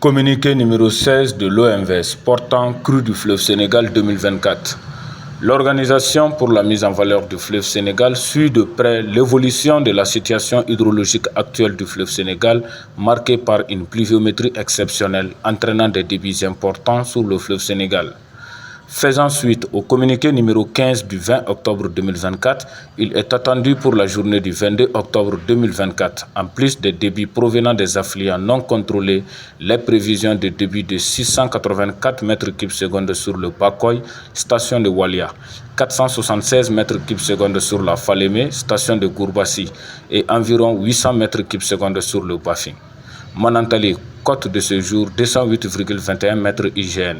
Communiqué numéro 16 de l'OMVS portant crue du fleuve Sénégal 2024. L'Organisation pour la mise en valeur du fleuve Sénégal suit de près l'évolution de la situation hydrologique actuelle du fleuve Sénégal, marquée par une pluviométrie exceptionnelle entraînant des débits importants sur le fleuve Sénégal. Faisant suite au communiqué numéro 15 du 20 octobre 2024, il est attendu pour la journée du 22 octobre 2024, en plus des débits provenant des affluents non contrôlés, les prévisions de débit de 684 m3s sur le Bakoy, station de Walia, 476 m3s sur la Falémé, station de Gourbassi, et environ 800 m3s sur le Bafing. Manantali, cote de ce jour 208,21 m IGN.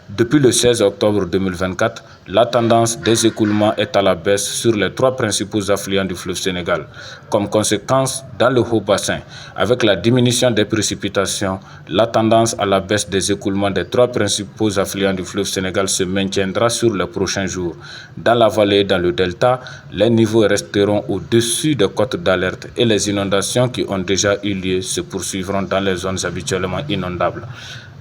Depuis le 16 octobre 2024, la tendance des écoulements est à la baisse sur les trois principaux affluents du fleuve Sénégal. Comme conséquence, dans le haut bassin, avec la diminution des précipitations, la tendance à la baisse des écoulements des trois principaux affluents du fleuve Sénégal se maintiendra sur les prochains jours. Dans la vallée et dans le delta, les niveaux resteront au-dessus des cotes d'alerte et les inondations qui ont déjà eu lieu se poursuivront dans les zones habituellement inondables.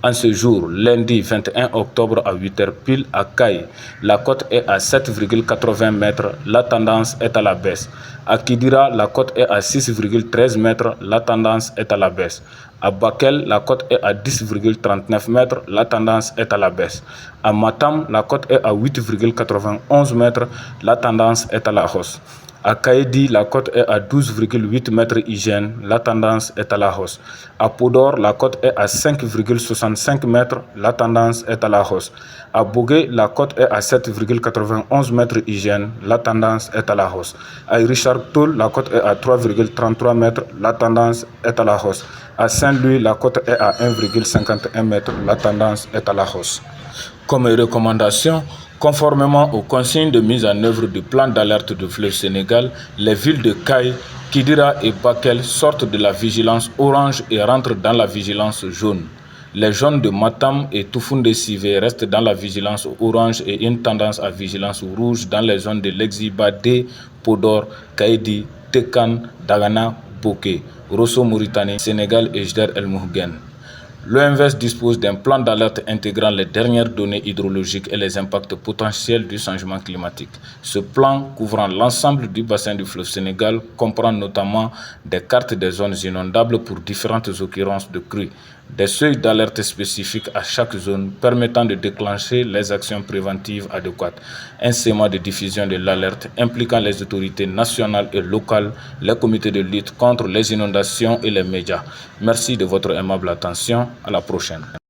En ce jour, lundi 21 octobre à 8h pile à Caille, la cote est à 7,80 mètres, la tendance est à la baisse. À Kidira, la cote est à 6,13 mètres, la tendance est à la baisse. À Bakel, la cote est à 10,39 mètres, la tendance est à la baisse. À Matam, la cote est à 8,91 mètres, la tendance est à la hausse. À Kaedi, la cote est à 12,8 mètres IGN, la tendance est à la hausse. À Podor, la cote est à 5,65 mètres, la tendance est à la hausse. À Bogué, la cote est à 7,91 mètres IGN, la tendance est à la hausse. À Richard Toul, la cote est à 3,33 mètres, la tendance est à la hausse. À Saint-Louis, la cote est à 1,51 mètres, la tendance est à la hausse. Comme recommandation, conformément aux consignes de mise en œuvre du plan d'alerte du fleuve Sénégal, les villes de Caille, Kidira et Bakel sortent de la vigilance orange et rentrent dans la vigilance jaune. Les zones de Matam et Toufoundé Sivé restent dans la vigilance orange et une tendance à vigilance rouge dans les zones de l'Exiba D, Podor, Kaïdi, Tekan, Dagana, Boké, Rosso Mauritanie, Sénégal et Jder El Moughen. L'OMVS dispose d'un plan d'alerte intégrant les dernières données hydrologiques et les impacts potentiels du changement climatique. Ce plan, couvrant l'ensemble du bassin du fleuve Sénégal, comprend notamment des cartes des zones inondables pour différentes occurrences de crues, des seuils d'alerte spécifiques à chaque zone permettant de déclencher les actions préventives adéquates, un schéma de diffusion de l'alerte impliquant les autorités nationales et locales, les comités de lutte contre les inondations et les médias. Merci de votre aimable attention. À la prochaine.